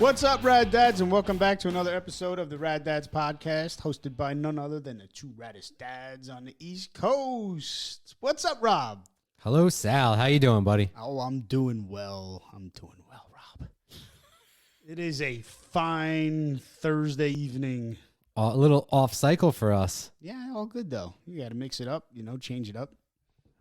What's up, Rad Dads, and welcome back to another episode of the Rad Dads podcast, hosted by none other than the two raddest dads on the East Coast. What's up, Rob? Hello, Sal. How you doing, buddy? Oh, I'm doing well. Rob. It is a fine Thursday evening. A little off cycle for us. Yeah, all good, though. You got to mix it up, change it up.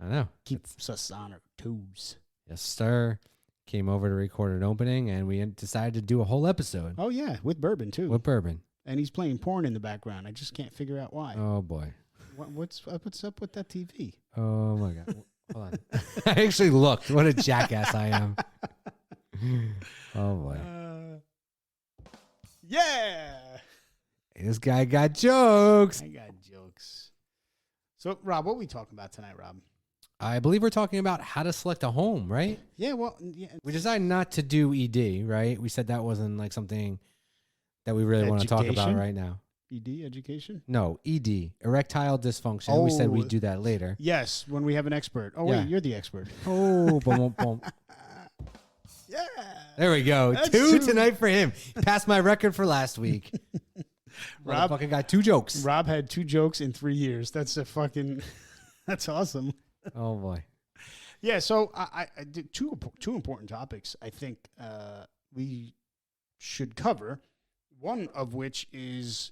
I know. Keeps us on our toes. Yes, sir. Came over to record an opening, and we decided to do a whole episode. Oh, yeah, with bourbon, too. With bourbon. And he's playing porn in the background. I just can't figure out why. Oh, boy. What's up with that TV? Oh, my God. Hold on. I actually looked. What a jackass I am. Oh, boy. Yeah. Hey, this guy got jokes. I got jokes. So, Rob, what are we talking about tonight, Rob? I believe we're talking about how to select a home, right? Yeah, well, yeah. We decided not to do ED, right? We said that wasn't like something that we really want to talk about right now. ED, education? No, ED, erectile dysfunction. Oh, we said we'd do that later. Yes, when we have an expert. Oh, yeah. Wait, you're the expert. Oh, boom, boom. Yeah. There we go. Two tonight for him. Passed my record for last week. Rob fucking got 2 jokes. Rob had 2 jokes in 3 years. That's that's awesome. Oh, boy. Yeah, so I did two important topics I think we should cover, one of which is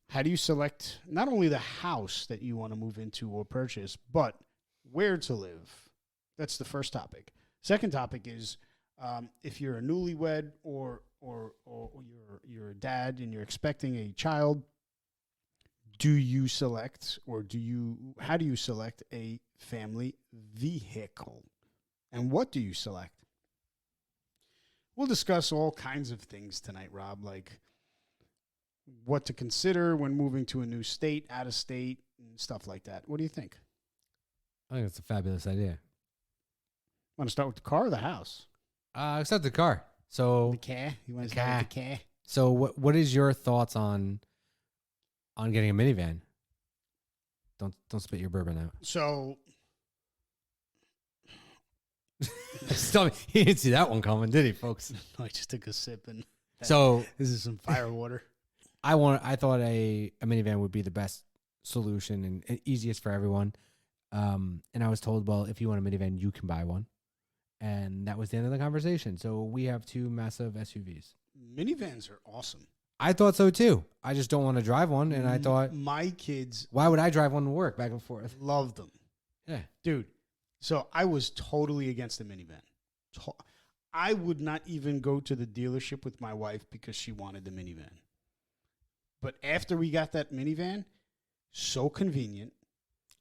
how do you select not only the house that you want to move into or purchase, but where to live. That's the first topic. Second topic is if you're a newlywed or you're a dad and you're expecting a child, do you select how do you select a family vehicle? And what do you select? We'll discuss all kinds of things tonight, Rob, like what to consider when moving to a new state, out of state, and stuff like that. What do you think? I think it's a fabulous idea. Want to start with the car or the house? Except the car. So the car? You want to start with the car? So what is your thoughts on getting a minivan? Don't spit your bourbon out. So Tell me, he didn't see that one coming, did he, folks? I just took a sip and this is some fire water. I thought a minivan would be the best solution and easiest for everyone. And I was told, well, if you want a minivan, you can buy one. And that was the end of the conversation. So we have 2 massive SUVs. Minivans are awesome. I thought so too. I just don't want to drive one. And I thought, my kids, why would I drive one to work back and forth? Love them. Yeah. Dude. So I was totally against the minivan. I would not even go to the dealership with my wife because she wanted the minivan. But after we got that minivan, so convenient.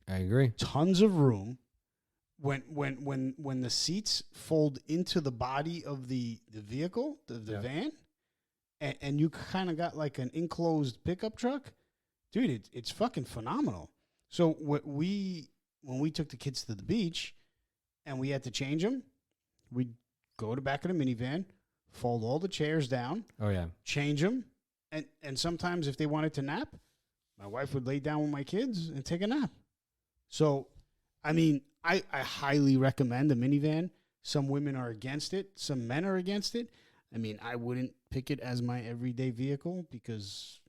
I agree. Tons of room. When the seats fold into the body of the vehicle, the van, and you kind of got like an enclosed pickup truck, dude, it's fucking phenomenal. So when we took the kids to the beach and we had to change them, we'd go to the back of the minivan, fold all the chairs down. Oh, yeah. Change them. And sometimes if they wanted to nap, my wife would lay down with my kids and take a nap. So, I mean, I highly recommend a minivan. Some women are against it. Some men are against it. I mean, I wouldn't pick it as my everyday vehicle because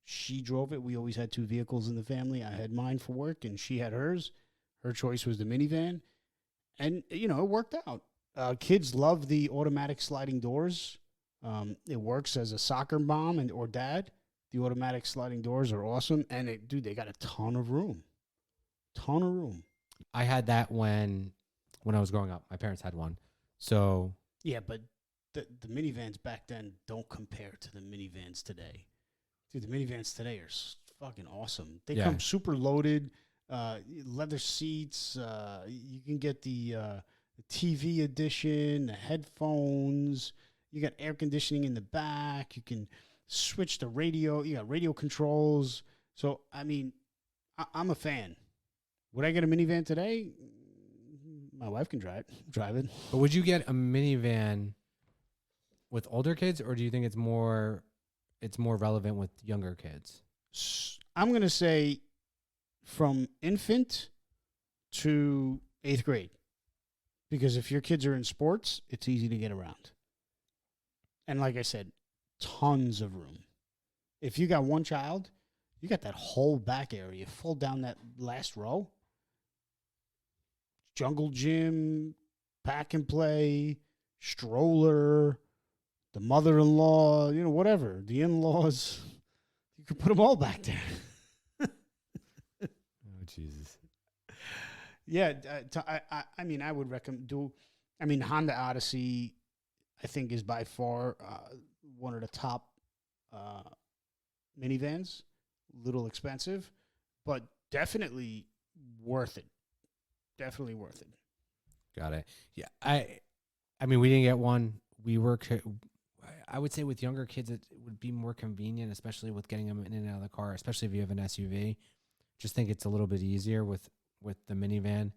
she drove it. We always had 2 vehicles in the family. I had mine for work, and she had hers. Her choice was the minivan. And, it worked out. Kids love the automatic sliding doors. It works as a soccer mom or dad. The automatic sliding doors are awesome. And, they got a ton of room. Ton of room. I had that when I was growing up. My parents had one. So yeah, but the minivans back then don't compare to the minivans today. Dude, the minivans today are fucking awesome. They come super loaded, leather seats. You can get the TV edition, the headphones. You got air conditioning in the back. You can switch the radio. You got radio controls. So, I mean, I'm a fan. Would I get a minivan today? My wife can drive it. But would you get a minivan with older kids, or do you think it's more relevant with younger kids? I'm going to say from infant to 8th grade. Because if your kids are in sports, it's easy to get around. And like I said, tons of room. If you got one child, you got that whole back area full down that last row. Jungle gym, pack and play, stroller, the mother-in-law, whatever. The in-laws, you could put them all back there. Oh, Jesus. Yeah, I mean, I would recommend Honda Odyssey, I think, is by far one of the top minivans. Little expensive, but definitely worth it. Definitely worth it. Got it. Yeah, I mean, we didn't get one. I would say with younger kids, it would be more convenient, especially with getting them in and out of the car, especially if you have an SUV. Just think it's a little bit easier with the minivan.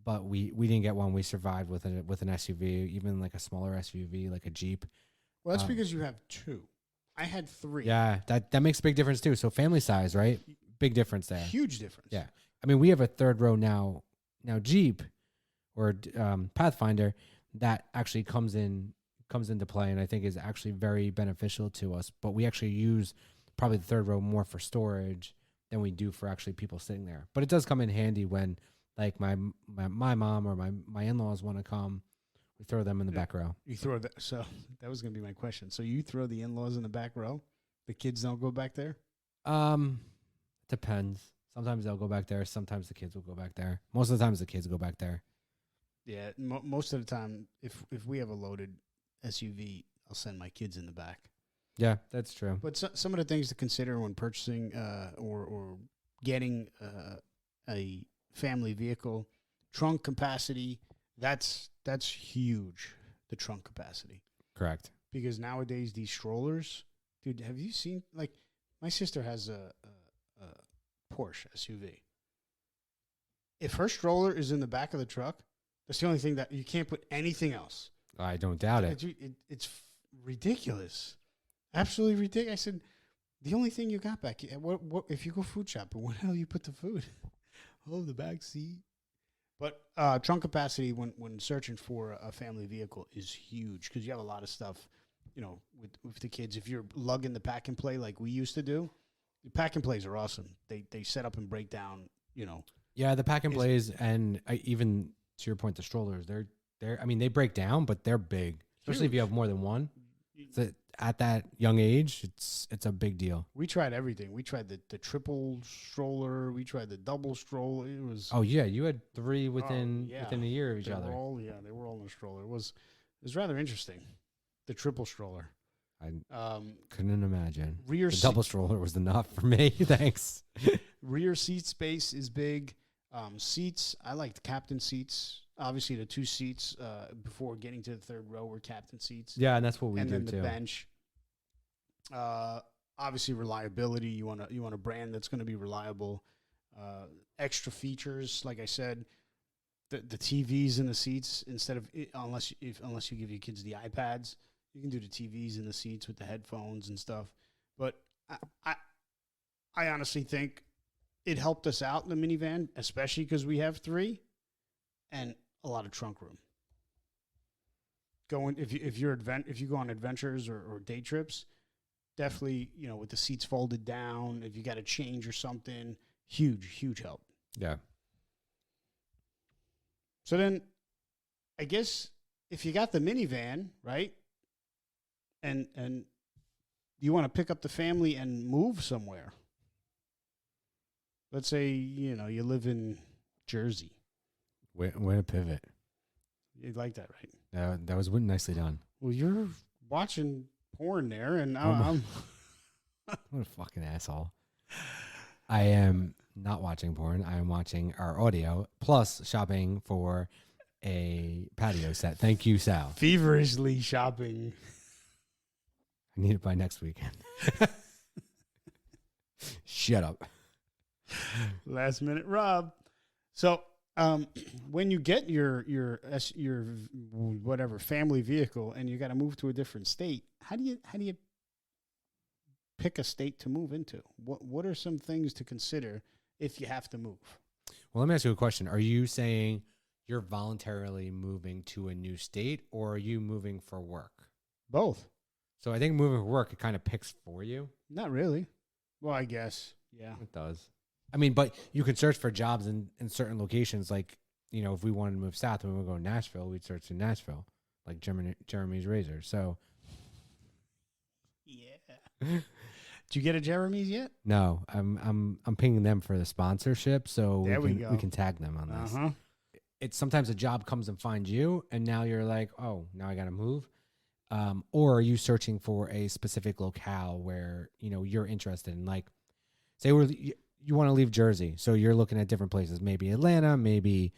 But we didn't get one. We survived with an SUV, even like a smaller SUV, like a Jeep. Well, that's because you have two. I had three. Yeah, that makes a big difference too. So family size, right? Big difference there. Huge difference. Yeah. I mean, we have a third row now Jeep or Pathfinder that actually comes into play, and I think is actually very beneficial to us. But we actually use probably the third row more for storage than we do for actually people sitting there. But it does come in handy when like my mom or my in-laws want to come. We throw them in the back row. You throw that. So that was going to be my question. So you throw the in-laws in the back row? The kids don't go back there? Depends. Sometimes they'll go back there. Sometimes the kids will go back there. Most of the times the kids go back there. Yeah, most of the time, if we have a loaded SUV, I'll send my kids in the back. Yeah, that's true. But some of the things to consider when purchasing or getting a family vehicle, trunk capacity, that's huge, the trunk capacity. Correct. Because nowadays these strollers, dude, have you seen, like, my sister has a Porsche SUV. If her stroller is in the back of the truck, that's the only thing that you can't put anything else. I don't doubt it. It's ridiculous. Absolutely ridiculous. I said, the only thing you got back, what if you go food shopping, where the hell you put the food? Oh, the back seat. But trunk capacity when searching for a family vehicle is huge because you have a lot of stuff, with the kids. If you're lugging the pack and play like we used to do, the pack and plays are awesome. They set up and break down, Yeah, the pack and plays, and even to your point, the strollers, they're I mean, they break down, but they're big, especially if you have more than one. So at that young age, it's a big deal. We tried everything. We tried the triple stroller. We tried the double stroller. It was. Oh yeah, you had three within a year of each other. They were all in the stroller. It was rather interesting. The triple stroller. I couldn't imagine. The double stroller was enough for me. Thanks. Rear seat space is big. Seats, I liked captain seats. Obviously, the two seats before getting to the third row were captain seats. Yeah, and that's what we do too. And then the bench. Obviously, reliability. You want a brand that's going to be reliable. Extra features, like I said, the TVs in the seats instead of unless you give your kids the iPads, you can do the TVs in the seats with the headphones and stuff. But I honestly think it helped us out in the minivan, especially because we have three and a lot of trunk room. If you go on adventures or day trips, definitely, with the seats folded down, if you got to change or something, huge help. Yeah. So then, I guess if you got the minivan, right, and you want to pick up the family and move somewhere. Let's say, you live in Jersey. Way to pivot. You like that, right? That was nicely done. Well, you're watching porn there, and I'm what a fucking asshole. I am not watching porn. I am watching our audio plus shopping for a patio set. Thank you, Sal. Feverishly shopping. I need it by next weekend. Shut up. Last minute Rob. So when you get your whatever family vehicle and you got to move to a different state, how do you pick a state to move into? What are some things to consider if you have to move? Well, let me ask you a question. Are you saying you're voluntarily moving to a new state, or are you moving for work? Both. So I think moving for work, it kind of picks for you. Not really. Well, I guess. Yeah. It does. I mean, but you can search for jobs in certain locations. Like, you know, if we wanted to move south and we would go to Nashville, we'd search in Nashville, like Jeremy's Razor. So, yeah. Did you get a Jeremy's yet? no, I'm pinging them for the sponsorship, so There we we can tag them on this. Uh-huh. It's sometimes a job comes and finds you, and now you're like, oh, now I got to move. Or are you searching for a specific locale where, you know, you're interested in? Like, say you want to leave Jersey, so you're looking at different places, maybe Atlanta, maybe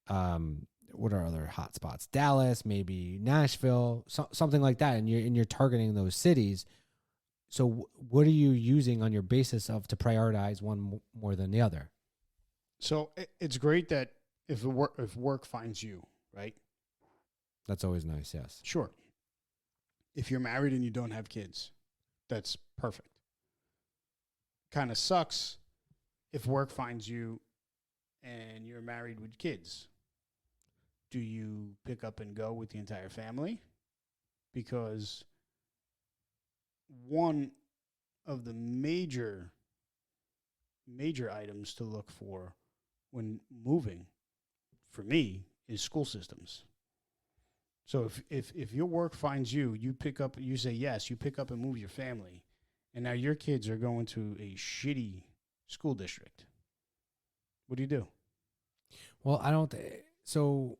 what are other hot spots? Dallas, maybe Nashville, something like that, and you're targeting those cities. So what are you using on your basis of to prioritize one more than the other? So it's great that if work finds you, right? That's always nice, yes. Sure. If you're married and you don't have kids, that's perfect. Kind of sucks if work finds you and you're married with kids. Do you pick up and go with the entire family? Because one of the major items to look for when moving, for me, is school systems. So if your work finds you, you say yes, you pick up and move your family, and now your kids are going to a shitty school district. What do you do? Well, I don't. So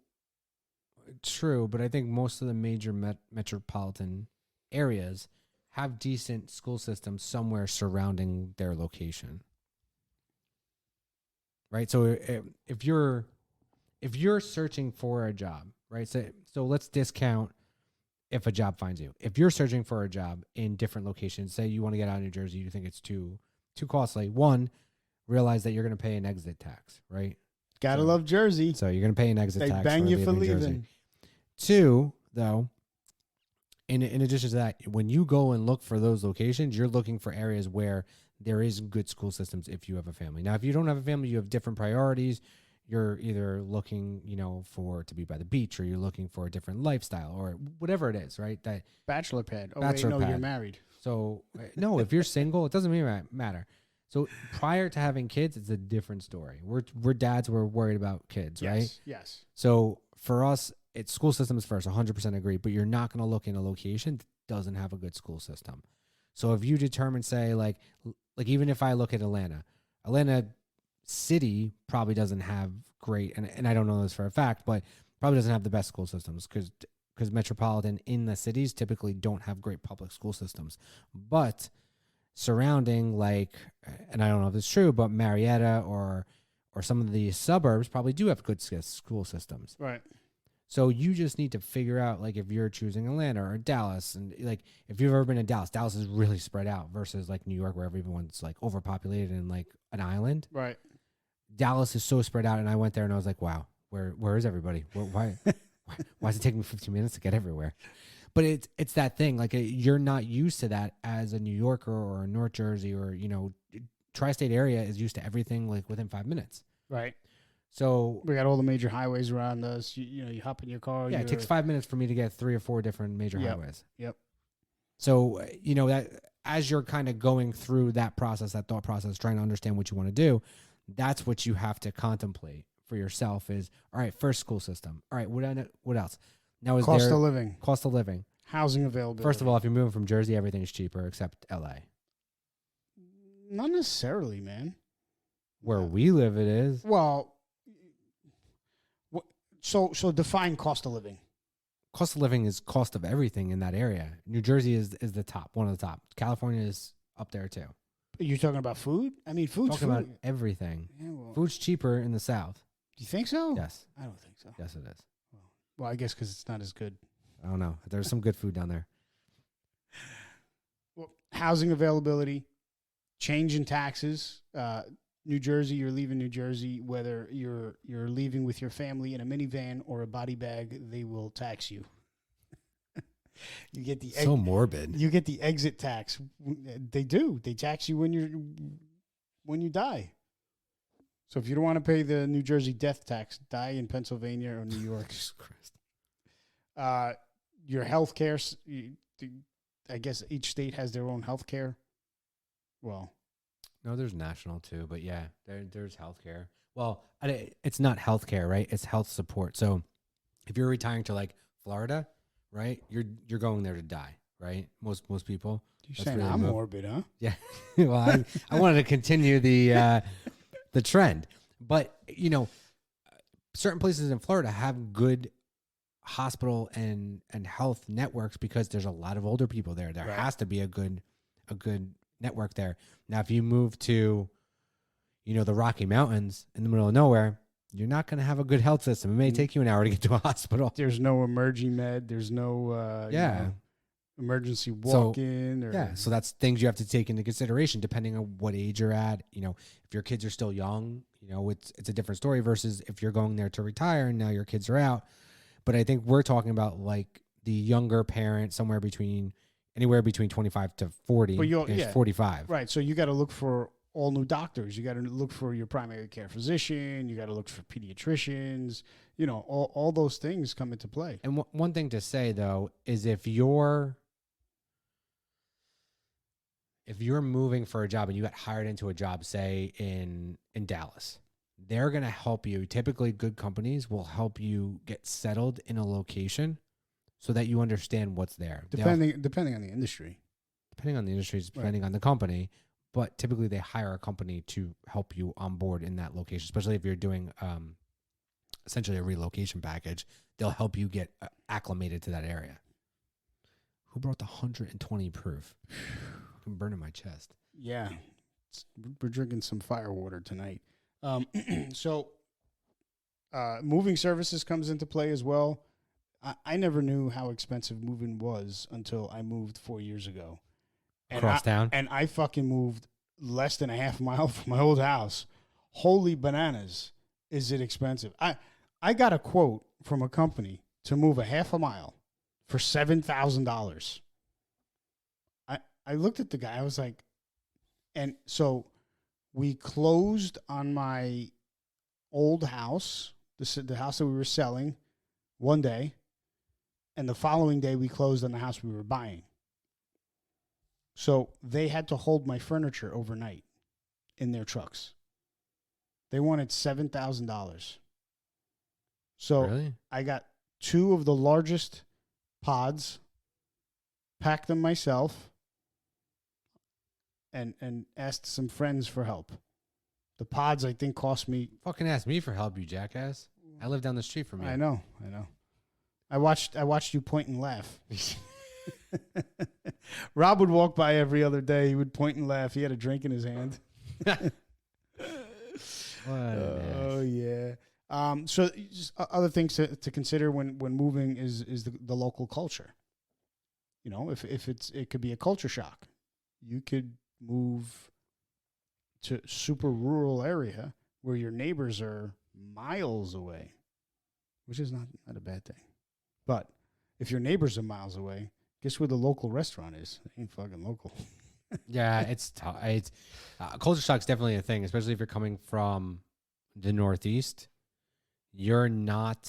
true, but I think most of the major metropolitan areas have decent school systems somewhere surrounding their location. Right? So if you're searching for a job, right? So let's discount if a job finds you. If you're searching for a job in different locations, say you want to get out of New Jersey, you think it's too costly. One, realize that you're going to pay an exit tax, right? Gotta love Jersey. So you're going to pay an exit tax. They bang you for leaving. Jersey. Two, though, in addition to that, when you go and look for those locations, you're looking for areas where there is good school systems if you have a family. Now, if you don't have a family, you have different priorities. You're either looking, for to be by the beach, or you're looking for a different lifestyle, or whatever it is, right? That bachelor pad. Oh, bachelor wait, no, pad. you're married. So, no, if you're single, it doesn't really matter. So prior to having kids, it's a different story. We're dads. We're worried about kids, right? Yes. So for us, it's school systems first. 100% agree. But you're not going to look in a location that doesn't have a good school system. So if you determine, say, like even if I look at Atlanta City probably doesn't have great, and I don't know this for a fact, but probably doesn't have the best school systems because metropolitan in the cities typically don't have great public school systems. But surrounding, and I don't know if it's true, but Marietta or some of the suburbs probably do have good school systems. Right. So you just need to figure out, if you're choosing Atlanta or Dallas, and if you've ever been in Dallas is really spread out versus New York, where everyone's overpopulated and an island. Right. Dallas is so spread out, and I went there and I was like, wow, where is everybody? Why is it taking me 15 minutes to get everywhere? But it's that thing, you're not used to that as a New Yorker or a North Jersey or, tri-state area is used to everything within 5 minutes. Right. So we got all the major highways around us. You hop in your car. Yeah, it takes 5 minutes for me to get 3 or 4 different major highways. Yep. So, that as you're kind of going through that process, that thought process, trying to understand what you want to do, that's what you have to contemplate for yourself is, all right, first school system. All right, what else? Now is cost there of living, housing availability. First of all, if you're moving from Jersey, everything's cheaper except LA. Not necessarily, man. Where we live, it is. Well, so define cost of living. Cost of living is cost of everything in that area. New Jersey is the top, one of the top. California is up there too. You're talking about food? I mean, food's talking about everything. Yeah, well, food's cheaper in the South. Do you think so? Yes. I don't think so. Yes, it is. Well, I guess because it's not as good. I don't know. There's some good food down there. Well, housing availability, change in taxes. New Jersey, you're leaving New Jersey, whether you're leaving with your family in a minivan or a body bag, they will tax you. You get the so morbid. You get the exit tax. They do. They tax you when you die. So if you don't want to pay the New Jersey death tax, die in Pennsylvania or New York. Jesus Christ. your health care, I guess each state has their own health care. Well, No, there's national too, but yeah, there's healthcare. Well, it's not healthcare, right? It's health support. So if you're retiring to like Florida, right, you're going there to die, right? Most people. you're saying I'm morbid, huh? Yeah. Well, I wanted to continue the trend, but certain places in Florida have good hospital and health networks because there's a lot of older people there. There has to be a good network there. Now, if you move to, the Rocky Mountains in the middle of nowhere, you're not going to have a good health system. It may take you an hour to get to a hospital. There's no emerging med. There's no emergency walk-in. So that's things you have to take into consideration depending on what age you're at. If your kids are still young, it's a different story versus if you're going there to retire and now your kids are out. But I think we're talking about like the younger parent, anywhere between 25 to 40 and 45. Right. So you got to look for all new doctors. You got to look for your primary care physician. You got to look for pediatricians. All those things come into play. And one thing to say though is if you're moving for a job and you got hired into a job, say in Dallas, they're going to help you. Typically, good companies will help you get settled in a location so that you understand what's there. Depending on the industry. Depending on the industry, depending on the company. But typically, they hire a company to help you on board in that location, especially if you're doing essentially a relocation package. They'll help you get acclimated to that area. Who brought the 120 proof? I'm burning my chest. Yeah. We're drinking some fire water tonight. So moving services comes into play as well. I never knew how expensive moving was until I moved 4 years ago. Across town? And I fucking moved less than a half mile from my old house. Holy bananas, is it expensive. I got a quote from a company to move a half a mile for $7,000. I looked at the guy. I was like, and so we closed on my old house, the house that we were selling, one day, and the following day we closed on the house we were buying. So they had to hold my furniture overnight in their trucks. They wanted $7,000. So really? I got 2 of the largest pods, packed them myself, and asked some friends for help. The pods, I think, cost me... Fucking ask me for help, you jackass. I live down the street from you. I know. I watched you point and laugh. Rob would walk by every other day. He would point and laugh. He had a drink in his hand. Oh, yeah. So just other things to consider when moving is the local culture. If it could be a culture shock. You could move to super rural area where your neighbors are miles away, which is not a bad thing. But if your neighbors are miles away, guess where the local restaurant is? It ain't fucking local. Yeah, it's tough. Culture shock's definitely a thing, especially if you're coming from the Northeast. You're not.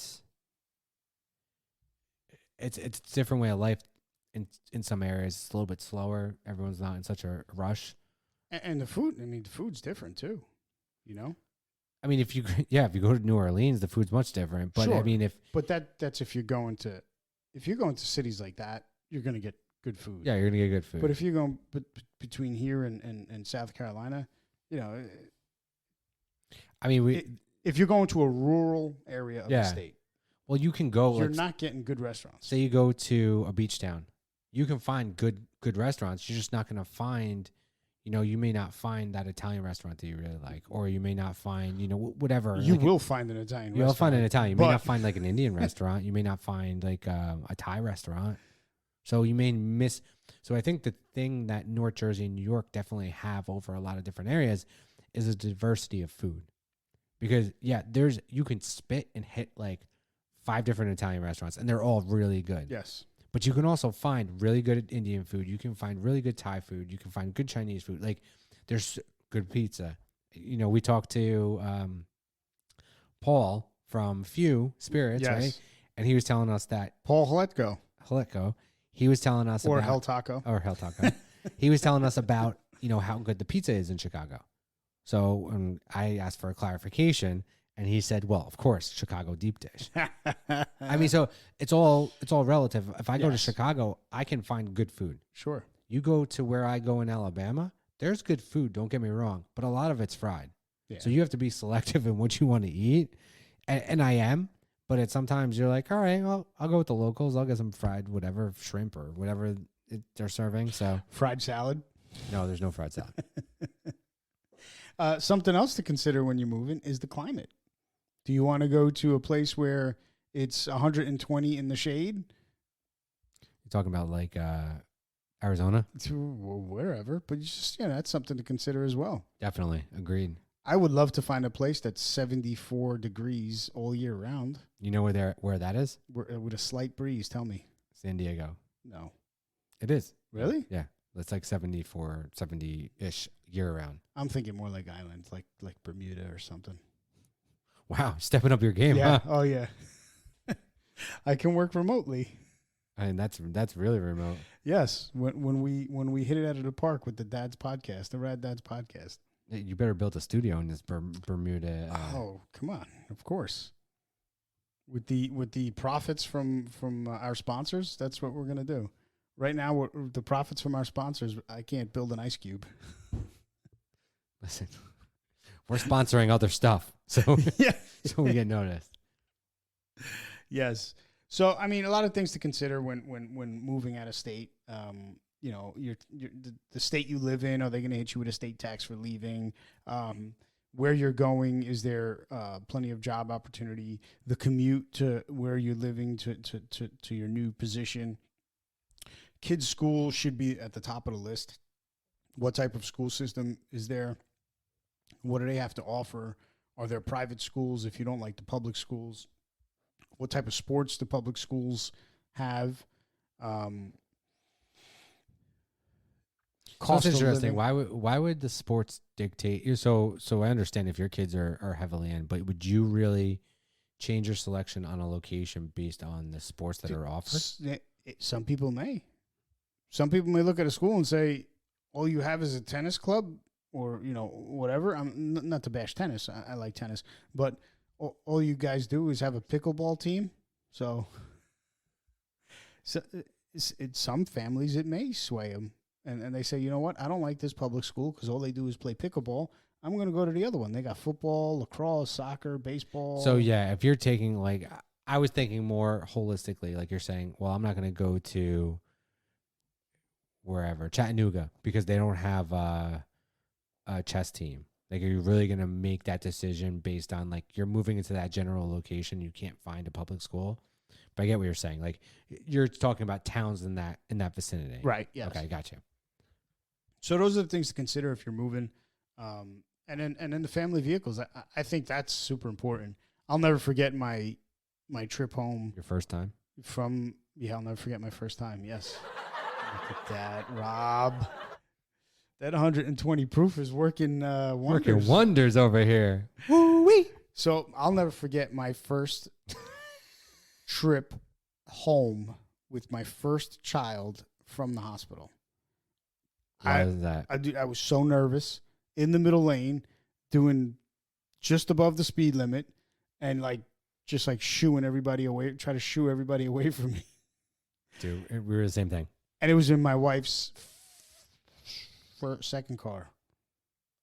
It's a different way of life. In some areas, it's a little bit slower. Everyone's not in such a rush. And the food, the food's different too. If you go to New Orleans, the food's much different. But sure. But that's if you're going to cities like that, you're going to get good food. Yeah, you're going to get good food. But if you're going between here and South Carolina, if you're going to a rural area of the state, well, you can go. You're not getting good restaurants. Say you go to a beach town, you can find good restaurants. You're just not going to find. You may not find that Italian restaurant that you really like, or you may not find, whatever. You will find an Italian restaurant. You'll find an Italian. You may not find like an Indian restaurant. You may not find like a Thai restaurant. So you may miss. So I think the thing that North Jersey and New York definitely have over a lot of different areas is a diversity of food. Because, you can spit and hit like 5 different Italian restaurants, and they're all really good. Yes. But you can also find really good Indian food. You can find really good Thai food. You can find good Chinese food. Like, there's good pizza. We talked to Paul from Few Spirits, right? And he was telling us that Paul Haletko. Helico. He was telling us Or about Hell Taco. or Hell Taco. He was telling us about, how good the pizza is in Chicago. So I asked for a clarification, and he said, "Well, of course, Chicago deep dish." I mean, so it's all relative. If I go to Yes. Chicago, I can find good food. Sure. You go to where I go in Alabama, there's good food. Don't get me wrong, but a lot of it's fried. Yeah. So you have to be selective in what you want to eat, and I am. But it's sometimes you're like, all right, I'll go with the locals. I'll get some fried whatever shrimp or whatever they're serving. So Fried salad. no, there's no fried salad. Something else to consider when you're moving is the climate. Do you want to go to a place where it's 120 in the shade? You're talking about like Arizona? To wherever, but that's something to consider as well. Definitely. Agreed. I would love to find a place that's 74 degrees all year round. You know where that is? With a slight breeze. Tell me. San Diego. No. It is. Really? Yeah. It's like 70-ish year round. I'm thinking more like islands, like Bermuda or something. Wow. Stepping up your game, Yeah. huh? Oh, yeah. I can work remotely. And that's really remote. Yes. When we hit it out of the park with the Dads podcast, the Rad Dads podcast. You better build a studio in this Bermuda. Oh, come on! Of course. With the profits from our sponsors, that's what we're gonna do. Right now, the profits from our sponsors, I can't build an ice cube. Listen, we're sponsoring other stuff, so Yeah. so we get noticed. Yes. So I mean, a lot of things to consider when moving out of state. The state you live in, are they going to hit you with a state tax for leaving? Where you're going, is there plenty of job opportunity? The commute to where you're living to your new position. Kids' school should be at the top of the list. What type of school system is there? What do they have to offer? Are there private schools if you don't like the public schools? What type of sports do public schools have? That's of interesting. living. Why would the sports dictate? So I understand if your kids are heavily in, but would you really change your selection on a location based on the sports that are offered? Some people may. Some people may look at a school and say, all you have is a tennis club or, whatever. I'm not to bash tennis. I like tennis. But all you guys do is have a pickleball team. So some families, it may sway them. And they say, you know what? I don't like this public school because all they do is play pickleball. I'm going to go to the other one. They got football, lacrosse, soccer, baseball. So, yeah, if you're taking, I was thinking more holistically, like you're saying, well, I'm not going to go to wherever, Chattanooga, because they don't have a chess team. Like, are you really going to make that decision based on, you're moving into that general location, you can't find a public school? But I get what you're saying. You're talking about towns in that vicinity. Right, yes. Okay, gotcha. So those are the things to consider if you're moving. And then the family vehicles, I think that's super important. I'll never forget my trip home. Your first time? I'll never forget my first time, yes. Look at that, Rob. That 120 proof is working wonders. Working wonders over here. Woo-wee. So I'll never forget my first trip home with my first child from the hospital. Why is that? I was so nervous in the middle lane, doing just above the speed limit, and just shooing everybody away, try to shoo everybody away from me. Dude, we were the same thing. And it was in my wife's second car,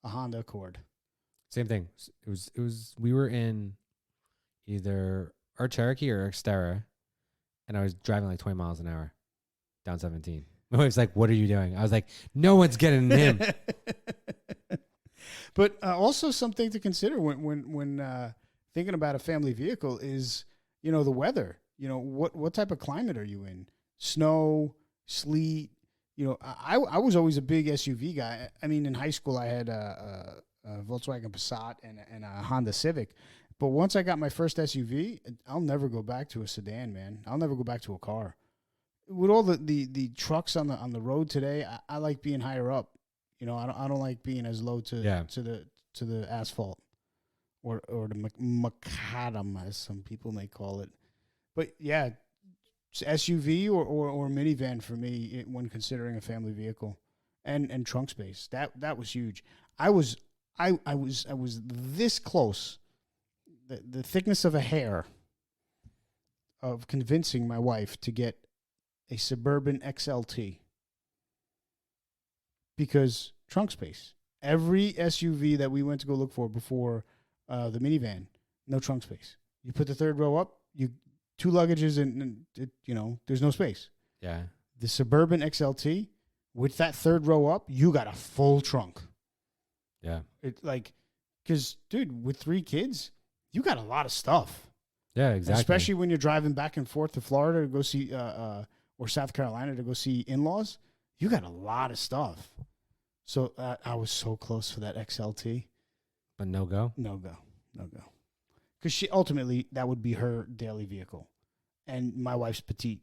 a Honda Accord. Same thing. It was. We were in either our Cherokee or Xterra, and I was driving 20 miles an hour down 17. My wife's like, "What are you doing?" I was like, "No one's getting him." But also something to consider when thinking about a family vehicle is, the weather. What type of climate are you in? Snow, sleet. I was always a big SUV guy. I mean, in high school, I had a Volkswagen Passat and a Honda Civic. But once I got my first SUV, I'll never go back to a sedan, man. I'll never go back to a car. With all the trucks on the road today, I like being higher up. I don't like being as low to the asphalt or the macadam, as some people may call it. But yeah, SUV or minivan for me when considering a family vehicle, and trunk space. That was huge. I was this close, the thickness of a hair, of convincing my wife to get a Suburban XLT because trunk space. Every SUV that we went to go look for before the minivan, no trunk space. You put the third row up, you 2 luggages, and there's no space. Yeah. The Suburban XLT, with that third row up, you got a full trunk. Yeah. Because, dude, with 3 kids, you got a lot of stuff. Yeah, exactly. Especially when you're driving back and forth to Florida to go see, or South Carolina to go see in-laws, you got a lot of stuff. So I was so close for that XLT. But no go? No go. Because ultimately, that would be her daily vehicle. And my wife's petite.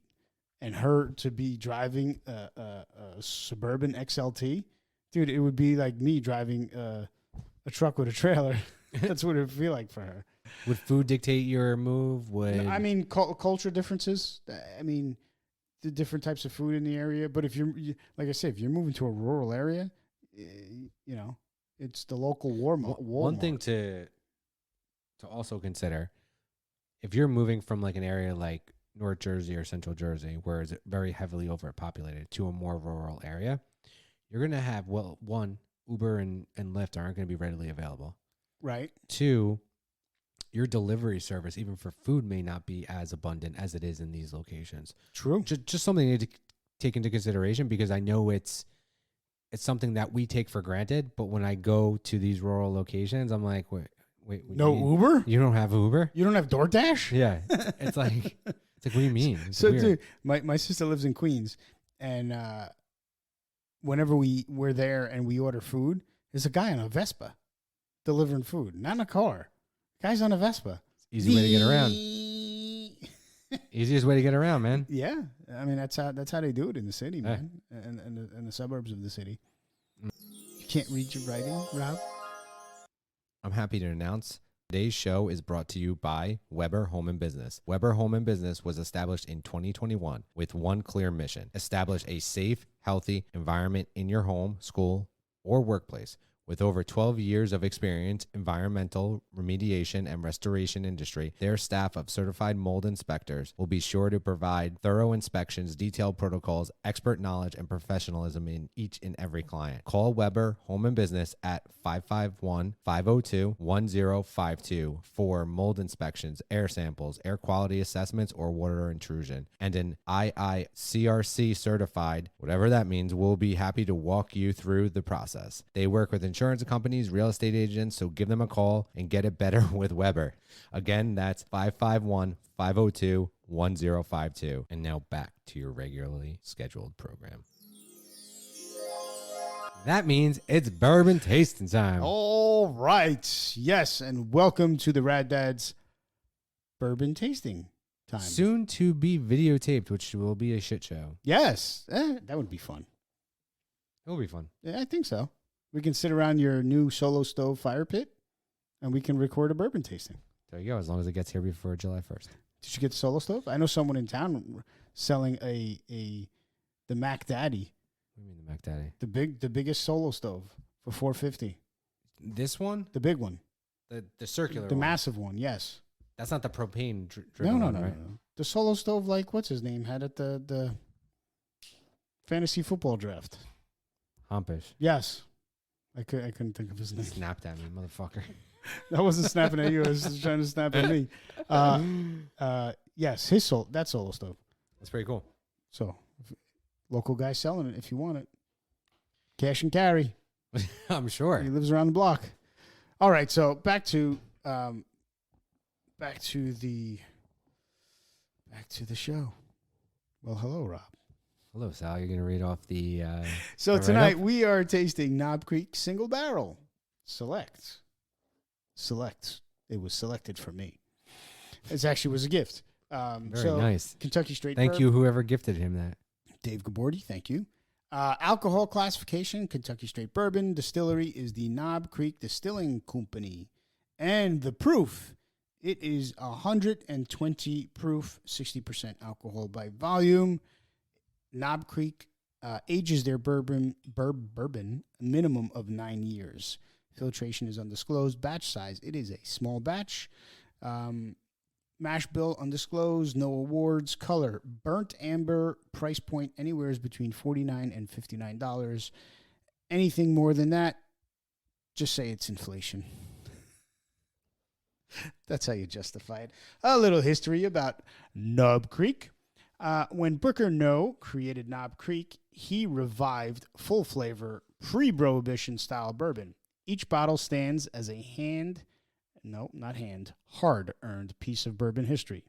And her to be driving a Suburban XLT, dude, it would be like me driving a truck with a trailer. That's what it would feel like for her. Would food dictate your move? I mean, culture differences. I mean, the different types of food in the area. But if like I said, if you're moving to a rural area, it's the local Walmart. One thing to also consider, if you're moving from like an area like North Jersey or Central Jersey, where it's very heavily overpopulated, to a more rural area, you're going to have, one, Uber and Lyft aren't going to be readily available. Right. 2, your delivery service, even for food, may not be as abundant as it is in these locations. True. Just something you need to take into consideration, because I know it's something that we take for granted, but when I go to these rural locations, I'm like, wait. No Uber? You don't have Uber? You don't have DoorDash? Yeah. It's like, what do you mean? It's so, weird. dude, my sister lives in Queens, and whenever we're there and we order food, there's a guy on a Vespa delivering food, not in a car. Guy's on a Vespa. Easy way to get around. Easiest way to get around, man. Yeah, I mean that's how they do it in the city, man, and the suburbs of the city. You can't read your writing, Rob. I'm happy to announce today's show is brought to you by Weber Home and Business. Weber Home and Business was established in 2021 with one clear mission: establish a safe, healthy environment in your home, school, or workplace. With over 12 years of experience, environmental remediation and restoration industry, their staff of certified mold inspectors will be sure to provide thorough inspections, detailed protocols, expert knowledge, and professionalism in each and every client. Call Weber Home and Business at 551-502-1052 for mold inspections, air samples, air quality assessments, or water intrusion. And an IICRC certified, whatever that means, will be happy to walk you through the process. They work with insurance companies, real estate agents, so give them a call and get it better with Weber. Again, that's 551-502-1052. And now back to your regularly scheduled program. That means it's bourbon tasting time. All right. Yes, and welcome to the Rad Dads bourbon tasting time. Soon to be videotaped, which will be a shit show. Yes, that would be fun. It'll be fun. Yeah, I think so. We can sit around your new solo stove fire pit, and we can record a bourbon tasting. There you go, as long as it gets here before July 1st. Did you get the solo stove? I know someone in town selling the Mac Daddy. What do you mean the Mac Daddy? The biggest solo stove for $450. This one? The big one. The circular The one. massive one, yes. That's not the propane No, one, right? No. The solo stove, like, what's his name, had at the fantasy football draft. Humpish. Yes. I couldn't think of his name. Snapped at me, motherfucker. I wasn't snapping at you. I was just trying to snap at me. Yes, that solo stove. That's pretty cool. So, local guy selling it if you want it. Cash and carry. I'm sure. He lives around the block. All right, so back to the show. Well, hello, Rob. Hello, Sal. You're going to read off the... So tonight we are tasting Knob Creek Single Barrel Select. It was selected for me. It actually was a gift. Very nice. Kentucky Straight Thank Bourbon. you, whoever gifted him that. Dave Gabordi, thank you. Alcohol classification, Kentucky Straight Bourbon. Distillery is the Knob Creek Distilling Company. And the proof It is 120 proof, 60% alcohol by volume. Knob Creek ages their bourbon a minimum of 9 years. Filtration is undisclosed. Batch size, it is a small batch. Mash bill undisclosed. No awards. Color, burnt amber. Price point anywhere is between $49 and $59. Anything more than that, just say it's inflation. That's how you justify it. A little history about Knob Creek. When Booker Noe created Knob Creek, he revived full flavor, pre-prohibition style bourbon. Each bottle stands as a hard-earned piece of bourbon history.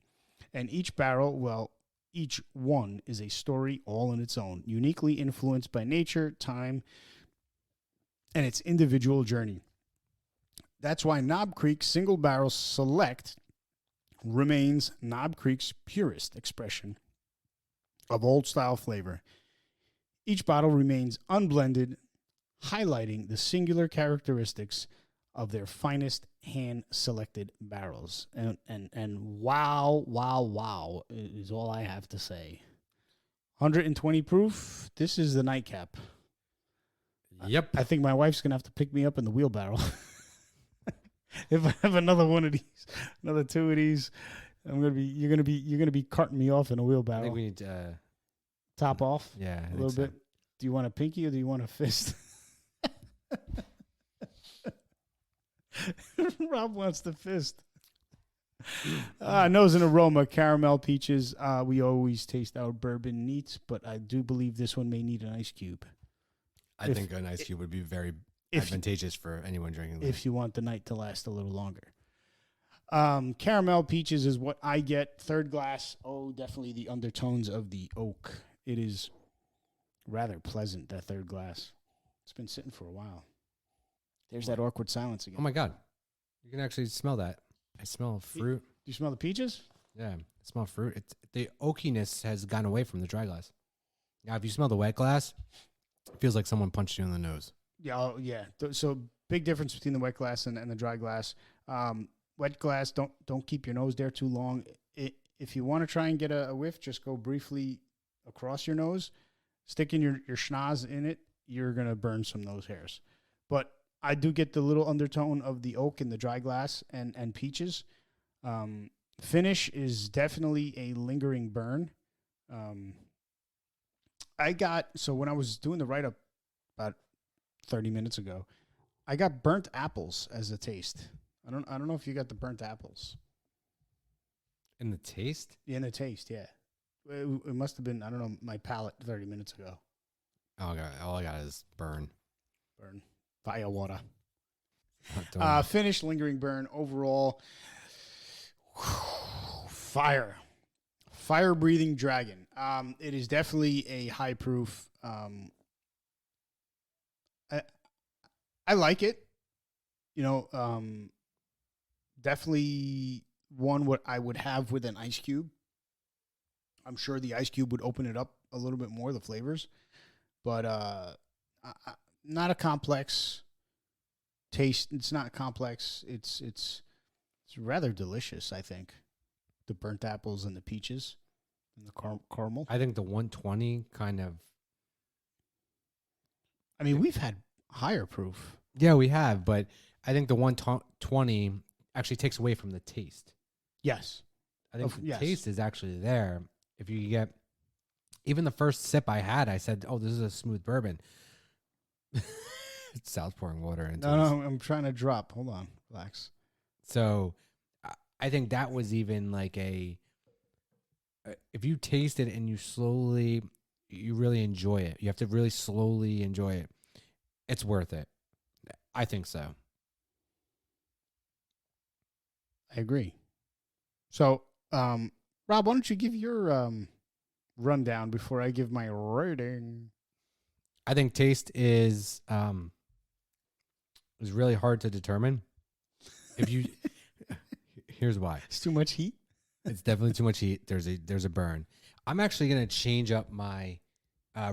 And each barrel, well, each one is a story all in its own, uniquely influenced by nature, time, and its individual journey. That's why Knob Creek Single Barrel Select remains Knob Creek's purest expression of old-style flavor. Each bottle remains unblended, highlighting the singular characteristics of their finest hand-selected barrels. And wow is all I have to say. 120 proof. This is the nightcap. Yep. I think my wife's going to have to pick me up in the wheelbarrow. If I have another one of these, another two of these, you're gonna be carting me off in a wheelbarrow. I think we need top off. Yeah, a little bit. Do you want a pinky or do you want a fist? Rob wants the fist. Nose and aroma, caramel, peaches. We always taste our bourbon neat, but I do believe this one may need an ice cube. I think an ice cube would be very advantageous for anyone drinking this. If you want the night to last a little longer. Caramel peaches is what I get. Third glass. Oh, definitely the undertones of the oak. It is rather pleasant, that third glass. It's been sitting for a while. There's that awkward silence again. Oh, my God. You can actually smell that. I smell fruit. Do you smell the peaches? Yeah, I smell fruit. The oakiness has gone away from the dry glass. Now, if you smell the wet glass, it feels like someone punched you in the nose. Yeah, yeah. So big difference between the wet glass and the dry glass. Wet glass, don't keep your nose there too long. If you want to try and get a whiff, just go briefly across your nose, sticking your schnoz in it. You're gonna burn some nose hairs. But I do get the little undertone of the oak in the dry glass and peaches. Finish is definitely a lingering burn. So when I was doing the write up about 30 minutes ago, I got burnt apples as a taste. I don't know if you got the burnt apples. In the taste? Yeah, in the taste, yeah. It must have been, I don't know, my palate 30 minutes ago. Oh, God. All I got is burn. Burn. Fire water. Finish, lingering burn. Overall, fire. Fire-breathing dragon. It is definitely a high proof. I like it. Definitely one what I would have with an ice cube. I'm sure the ice cube would open it up a little bit more, the flavors. But not a complex taste. It's not complex. It's rather delicious, I think. The burnt apples and the peaches and the caramel. I think the 120 kind of... I mean, we've had higher proof. Yeah, we have, but I think the 120 actually takes away from the taste. Yes. I think the taste is actually there. If you get... Even the first sip I had, I said, oh, this is a smooth bourbon. Sal's pouring water into it. No, I'm trying to drop. Hold on. Relax. So I think that was even like if you taste it and you really enjoy it. You have to really slowly enjoy it. It's worth it. I think so. I agree. So, Rob, why don't you give your rundown before I give my rating? I think taste is really hard to determine. If you here's why. It's too much heat. It's definitely too much heat. There's a burn. I'm actually gonna change up my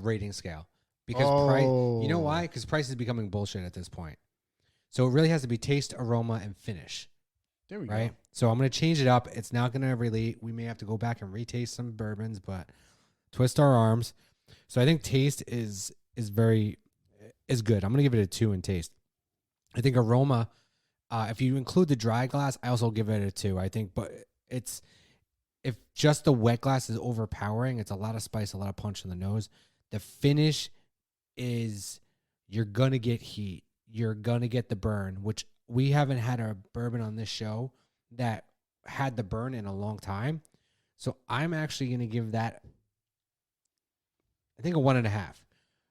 rating scale because price. You know why? Because price is becoming bullshit at this point. So it really has to be taste, aroma, and finish. There we right? go. So I'm going to change it up. It's not going to really, we may have to go back and retaste some bourbons, but twist our arms. So I think taste is good. I'm going to give it a 2 in taste. I think aroma, if you include the dry glass, I also give it a 2. I think, but if just the wet glass is overpowering, it's a lot of spice, a lot of punch in the nose. The finish is, you're going to get heat. You're going to get the burn, which we haven't had a bourbon on this show that had the burn in a long time. So I'm actually going to give that, I think, a 1.5.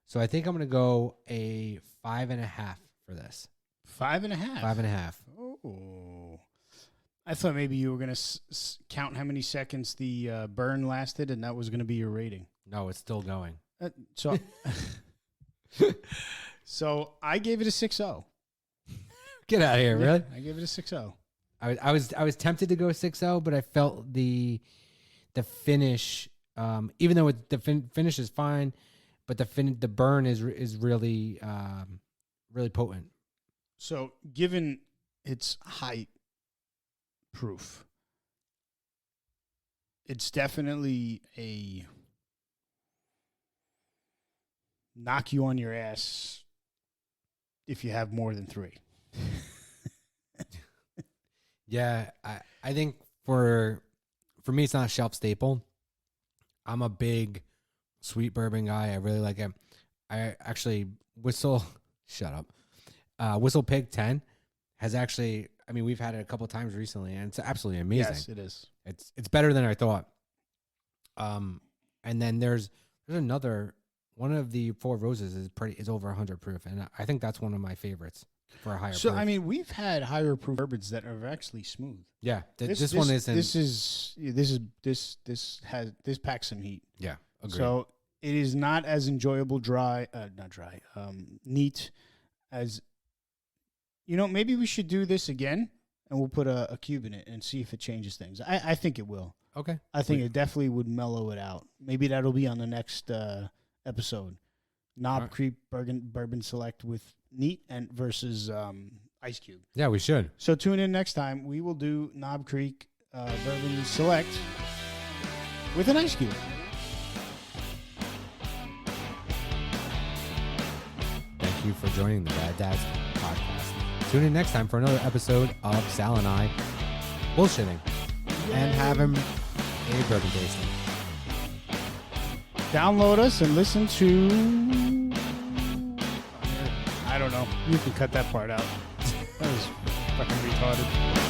So I think I'm going to go a 5.5 for this. 5.5. 5.5. Oh, I thought maybe you were going to count how many seconds the burn lasted, and that was going to be your rating. No, it's still going. So, so I gave it a 6.0. Get out of here, really? I gave it a 6.0. I was tempted to go 6.0, but I felt the finish, even though the finish is fine, but the burn is really really potent. So, given its height proof, it's definitely a knock you on your ass if you have more than 3. Yeah, I think for me, it's not a shelf staple. I'm a big sweet bourbon guy. I really like it. I actually Whistle Pig 10 has actually, I mean, we've had it a couple of times recently, and it's absolutely amazing. Yes, it is. It's better than I thought. And then there's another one of the Four Roses is over 100 proof, and I think that's one of my favorites for a higher proof. So I mean, we've had higher proof bourbons that are actually smooth. Yeah, this one isn't. This packs some heat. Yeah, agreed. So it is not as enjoyable neat as, maybe we should do this again, and we'll put a cube in it and see if it changes things. I think it will. Okay. I think it definitely would mellow it out. Maybe that'll be on the next episode. Knob Creek Bourbon Select with neat and versus Ice Cube. Yeah, we should. So tune in next time. We will do Knob Creek Bourbon Select with an Ice Cube. Thank you for joining the Rad Dads podcast. Tune in next time for another episode of Sal and I bullshitting and having a bourbon tasting. Download us and listen to... I don't know. You can cut that part out. That was fucking retarded.